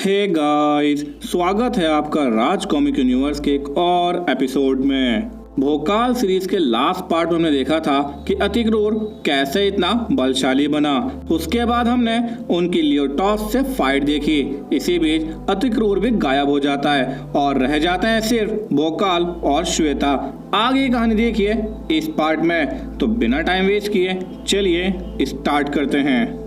Hey guys, स्वागत है आपका राज कॉमिक यूनिवर्स के एक और एपिसोड में। भोकाल सीरीज के लास्ट पार्ट में हमने देखा था कि अतिक्रूर कैसे इतना बलशाली बना। उसके बाद हमने उनकी लियोटॉस से फाइट देखी। इसी बीच अतिक्रूर भी गायब हो जाता है और रह जाते हैं सिर्फ भोकाल और श्वेता। आगे की कहानी देखिए इस पार्ट में। तो बिना टाइम वेस्ट किए चलिए स्टार्ट करते हैं।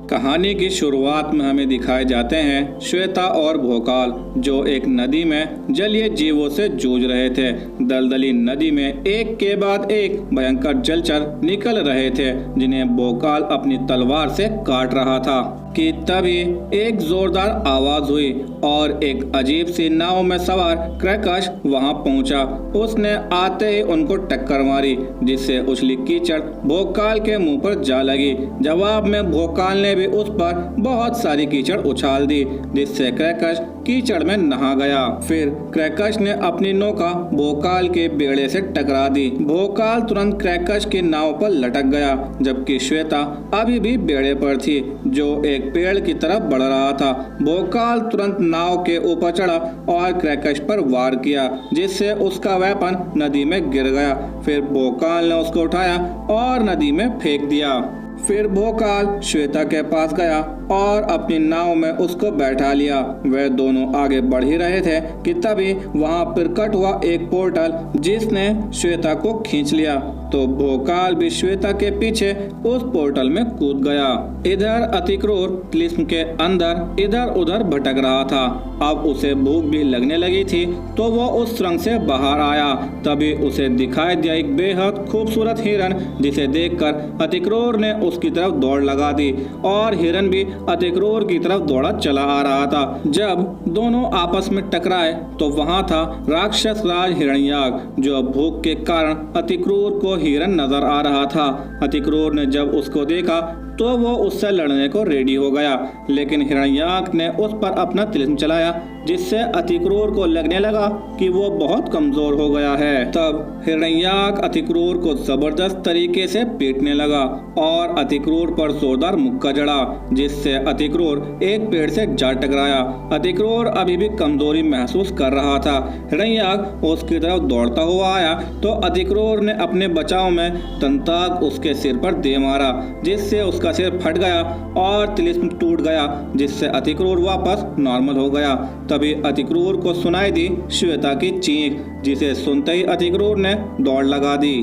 कहानी की शुरुआत में हमें दिखाए जाते हैं श्वेता और भोकाल जो एक नदी में जलीय जीवों से जूझ रहे थे। दलदली नदी में एक के बाद एक भयंकर जलचर निकल रहे थे जिन्हें भोकाल अपनी तलवार से काट रहा था कि तभी एक जोरदार आवाज हुई और एक अजीब सी नाव में सवार क्रैकश वहां पहुंचा। उसने आते ही उनको टक्कर मारी जिससे उछली कीचड़ भोकाल के मुंह पर जा लगी। जवाब में भोकाल ने भी उस पर बहुत सारी कीचड़ उछाल दी जिससे क्रैकश कीचड़ में नहा गया। फिर क्रैकश ने अपनी नौका भोकाल के बेड़े से टकरा दी। भोकाल तुरंत क्रैकश की नाव पर लटक गया जबकि श्वेता अभी भी बेड़े पर थी जो एक पेड़ की तरफ बढ़ रहा था। भोकाल तुरंत नाव के ऊपर चढ़ा और क्रैकश पर वार किया जिससे उसका वेपन नदी में गिर गया। फिर भोकाल ने उसको उठाया और नदी में फेंक दिया। फिर भोकाल श्वेता के पास गया और अपनी नाव में उसको बैठा लिया। वे दोनों आगे बढ़ ही रहे थे कि तभी वहां प्रकट हुआ एक पोर्टल जिसने श्वेता को खींच लिया। तो भोकाल भी श्वेता के पीछे उस पोर्टल में कूद गया। इधर अतिक्रूर तिलिस्म के अंदर इधर उधर भटक रहा था। अब उसे भूख भी लगने लगी थी तो वो उस सुरंग से बाहर आया। तभी उसे दिखाई दिया एक बेहद खूबसूरत हिरन जिसे देखकर अतिक्रूर ने उसकी तरफ दौड़ लगा दी और हिरन भी अतिक्रूर की तरफ दौड़ा चला आ रहा था। जब दोनों आपस में टकराए तो वहां था राक्षस राज हिरण्याक जो भूख के कारण अतिक्रूर को हिरन नजर आ रहा था। अतिक्रूर ने जब उसको देखा तो वो उससे लड़ने को रेडी हो गया लेकिन हिरण्याक ने उस पर अपना तिलिस्म चलाया जिससे अतिक्रूर को लगने लगा कि वो बहुत कमजोर हो गया है। तब हिरण्याक अतिक्रूर को जबरदस्त तरीके से पीटने लगा और अतिक्रूर पर जोरदार मुक्का जड़ा जिससे अतिक्रूर एक पेड़ से जा टकराया। अतिक्रूर अभी भी कमजोरी महसूस कर रहा था। हिरण्याक उसकी तरफ दौड़ता हुआ आया तो अतिक्रूर ने अपने बचाव में तंताक उसके सिर पर दे मारा जिससे उसका सिर फट गया और तिलिस्म टूट गया जिससे अतिक्रूर वापस नॉर्मल हो गया। तभी अतिक्रूर को सुनाई दी श्वेता की चीख जिसे सुनते ही अतिक्रूर ने दौड़ लगा दी।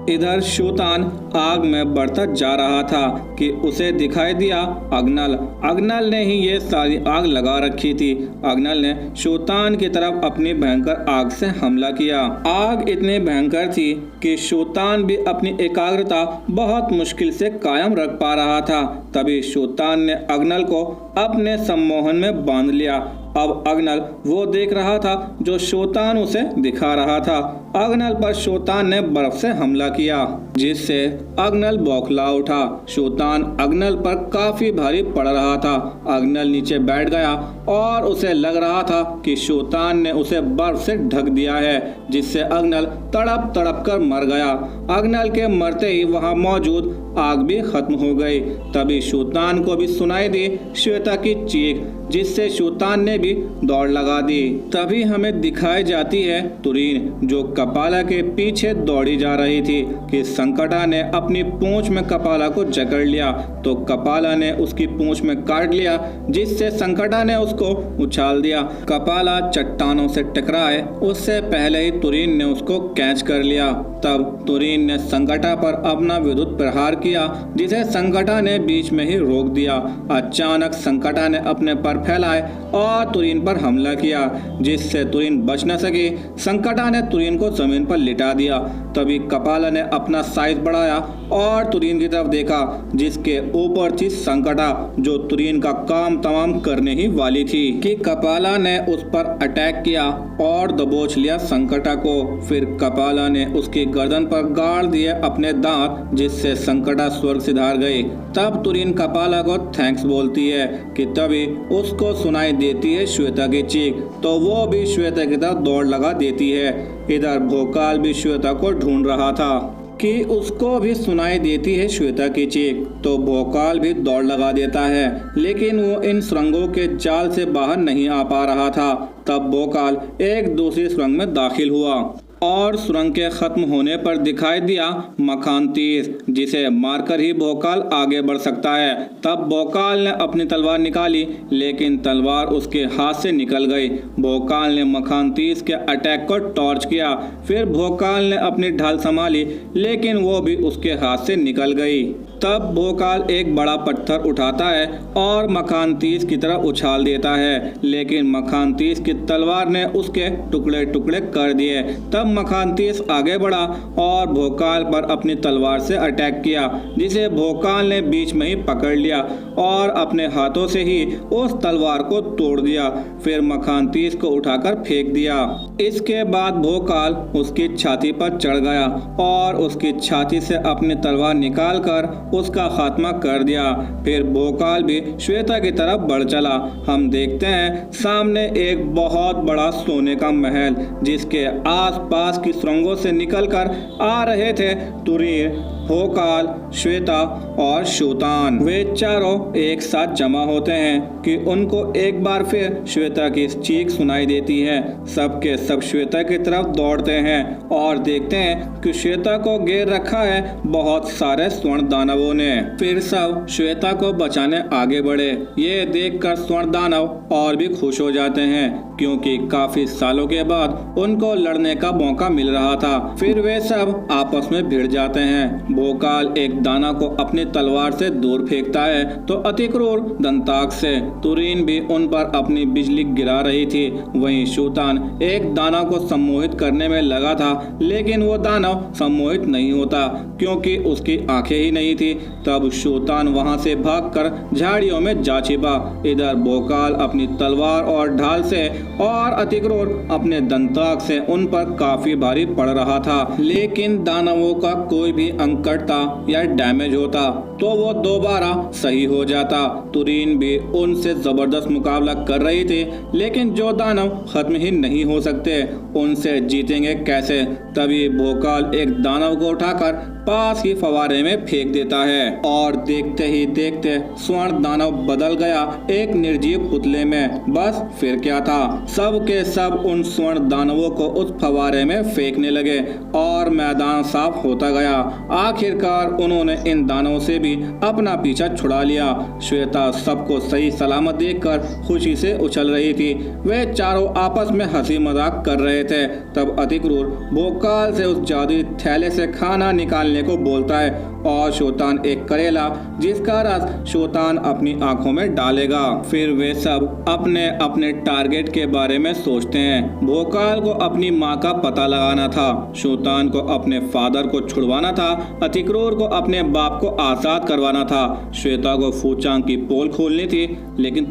इधर शूतान आग में बढ़ता जा रहा था कि उसे दिखाई दिया अग्नल। अग्नल ने ही ये सारी आग लगा रखी थी। अग्नल ने शूतान की तरफ अपनी भयंकर आग से हमला किया। आग इतनी भयंकर थी कि शूतान भी अपनी एकाग्रता बहुत मुश्किल से कायम रख पा रहा था। तभी शूतान ने अग्नल को अपने सम्मोहन में बांध लिया। अब अग्नल वो देख रहा था जो शूतान उसे दिखा रहा था। अग्नल पर शूतान ने बर्फ से हमला किया जिससे अग्नल बौखला उठा। शूतान अग्नल पर काफी भारी पड़ रहा था। अग्नल नीचे बैठ गया और उसे लग रहा था कि शूतान ने उसे बर्फ से ढक दिया है जिससे अग्नल तड़प तड़प कर मर गया। अग्नल के मरते ही वहां मौजूद आग भी खत्म हो गई। तभी शूतान को भी सुनाई दी श्वेता की चीख जिससे शूतान ने भी दौड़ लगा दी। तभी हमें दिखाई जाती है तुरीन जो कपाला के पीछे दौड़ी जा रही थी कि संकटा ने अपनी पूंछ में कपाला को जकड़ लिया तो कपाला ने उसकी पूंछ में काट लिया जिससे संकटा ने उसको उछाल दिया। कपाला चट्टानों से टकराए उससे पहले ही तुरीन ने उसको कैच कर लिया। तब तुरीन ने संकटा पर अपना विद्युत प्रहार किया जिसे संकटा ने बीच में ही रोक दिया। अचानक संकटा ने अपने पर फैलाए और तुरीन पर हमला किया जिससे तुरीन बच न सकी। संकटा ने तुरीन को जमीन पर लिटा दिया। तभी कपाला ने अपना साइज बढ़ाया और तुरीन की तरफ देखा जिसके ऊपर थी संकटा जो तुरीन का काम तमाम करने ही वाली थी कि कपाला ने उस पर अटैक किया और दबोच लिया संकटा को। फिर कपाला ने उसकी गर्दन पर गाड़ दिए अपने दांत जिससे संकटा स्वर्ग सिधार गई। तब तुरीन कपाला को थैंक्स बोलती है कि तभी उसको सुनाई देती है श्वेता की चीख तो वो भी श्वेता की तरफ दौड़ लगा देती है। इधर भोकाल भी श्वेता को ढूंढ रहा था। कि उसको भी सुनाई देती है श्वेता की चीख। तो भोकाल भी दौड़ लगा देता है, लेकिन वो इन सुरंगों के जाल से बाहर नहीं आ पा रहा था। तब भोकाल एक दूसरी सुरंग में दाखिल हुआ और सुरंग के खत्म होने पर दिखाई दिया मखान तीर, जिसे मारकर ही भोकाल आगे बढ़ सकता है। तब भोकाल ने अपनी तलवार निकाली, लेकिन तलवार उसके हाथ से निकल गई। भोकाल ने मखान तीर के अटैक को टॉर्च किया। फिर भोकाल ने अपनी ढाल संभाली, लेकिन वो भी उसके हाथ से निकल गई। तब भोकाल एक बड़ा पत्थर उठाता है और मखान तीर की तरफ उछाल देता है, लेकिन मखान तीर की तलवार ने उसके टुकड़े टुकड़े कर दिए। तब मखान तीर आगे बढ़ा और भोकाल पर अपनी तलवार से अटैक किया, जिसे भोकाल ने बीच में ही पकड़ लिया और अपने हाथों से ही उस तलवार को तोड़ दिया। फिर मखान तीर को उठाकर फेंक दिया। इसके बाद भोकाल उसकी छाती पर चढ़ गया और उसकी छाती से अपनी तलवार निकालकर उसका खात्मा कर दिया। फिर भोकाल भी श्वेता की तरफ बढ़ चला। हम देखते हैं सामने एक बहुत बड़ा सोने का महल, जिसके आसपास की सुरंगों से निकलकर आ रहे थे तुरीन, भोकाल, श्वेता और शूतान। वे चारों एक साथ जमा होते हैं कि उनको एक बार फिर श्वेता की चीख सुनाई देती है। सब के सब श्वेता की तरफ दौड़ते हैं और देखते हैं कि श्वेता को घेर रखा है बहुत सारे स्वर्ण दानवों ने। फिर सब श्वेता को बचाने आगे बढ़े। ये देखकर स्वर्ण दानव और भी खुश हो जाते हैं, क्योंकि काफी सालों के बाद उनको लड़ने का मौका मिल रहा था। फिर वे सब आपस में भिड़ जाते हैं। भोकाल एक दाना को अपनी तलवार से दूर फेंकता है तो अतिक्रूर दंताक से तुरीन भी उन पर अपनी बिजली गिरा रही थी। वहीं शूतान एक दाना को सम्मोहित करने में लगा था, लेकिन वो दानव सम्मोहित नहीं होता क्योंकि उसकी आंखें ही नहीं थी। तब शूतान वहां से भागकर झाड़ियों में जा छिपा। इधर भोकाल अपनी तलवार और ढाल से और अतिक्रूर अपने दंताक से उन पर काफी भारी पड़ रहा था, लेकिन दानवों का कोई भी अंग कटता या डैमेज होता तो वो दोबारा सही हो जाता। तुरीन भी उनसे जबरदस्त मुकाबला कर रही थी, लेकिन जो दानव खत्म ही नहीं हो सकते उनसे जीतेंगे कैसे। तभी भोकाल एक दानव को उठाकर पास ही फवारे में फेंक देता है और देखते ही देखते स्वर्ण दानव बदल गया एक निर्जीव पुतले में। बस फिर क्या था, सब के सब उन स्वर्ण दानवों को उस फवारे में फेंकने लगे और मैदान साफ होता गया। आखिरकार उन्होंने इन दानवों से भी अपना पीछा छुड़ा लिया। श्वेता सबको सही सलामत देखकर खुशी से उछल रही थी। वे चारों आपस में हंसी मजाक कर रहे थे। तब अतिक्रूर भोकाल से उस जादुई थैले से खाना निकालने को बोलता है और शूतान एक करेला जिसका रस शूतान अपनी आंखों में डालेगा। फिर वे सब अपने अपने टारगेट के बारे में सोचते हैं। भोकाल को अपनी माँ का पता लगाना था, शूतान को अपने फादर को छुड़वाना था, अतिक्रूर को अपने बाप को आजाद करवाना था, श्वेता को फूचांग की पोल खोलनी थी। लेकिन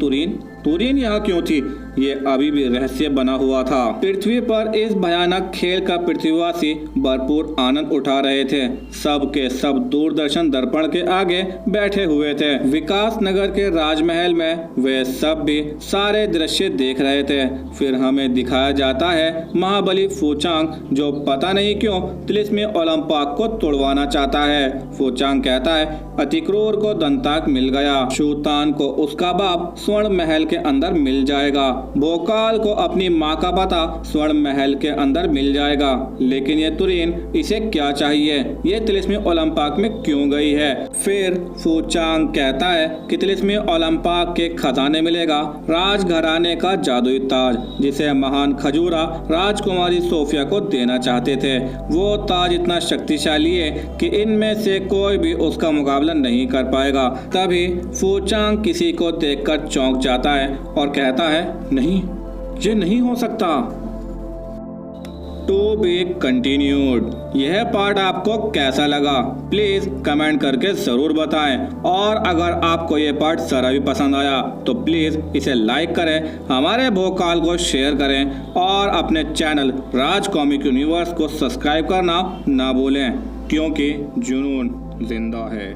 तुरीन यहाँ क्यों थी, ये अभी भी रहस्य बना हुआ था। पृथ्वी पर इस भयानक खेल का पृथ्वीवासी भरपूर आनंद उठा रहे थे। सब के सब दूरदर्शन दर्पण के आगे बैठे हुए थे। विकास नगर के राजमहल में वे सब भी सारे दृश्य देख रहे थे। फिर हमें दिखाया जाता है महाबली फूचांग, जो पता नहीं क्यों तिलिस्मी ओलंपाक को तोड़वाना चाहता है। फूचांग कहता है अतिक्रूर को दंताक मिल गया, शूतान को उसका बाप स्वर्ण महल के अंदर मिल जाएगा, भोकाल को अपनी माँ का पता स्वर्ण महल के अंदर मिल जाएगा। लेकिन ये तुरीन, इसे क्या चाहिए, ये तिलिस्मी ओलंपाक में क्यों गई है। फिर फूचांग कहता है कि तिलिस्मी ओलंपाक के खजाने मिलेगा राजघराने का जादुई ताज, जिसे महान खजूरा राजकुमारी सोफिया को देना चाहते थे। वो ताज इतना शक्तिशाली है कि इनमें से कोई भी उसका मुकाबला नहीं कर पाएगा। तभी फूचांग किसी को देखकर चौंक जाता है और कहता है नहीं, ये नहीं हो सकता। To be continued. यह पार्ट आपको कैसा लगा प्लीज कमेंट करके जरूर बताएं, और अगर आपको यह पार्ट जरा भी पसंद आया तो प्लीज इसे लाइक करें, हमारे भोकाल को शेयर करें और अपने चैनल राज कॉमिक यूनिवर्स को सब्सक्राइब करना ना भूलें, क्योंकि जुनून जिंदा है।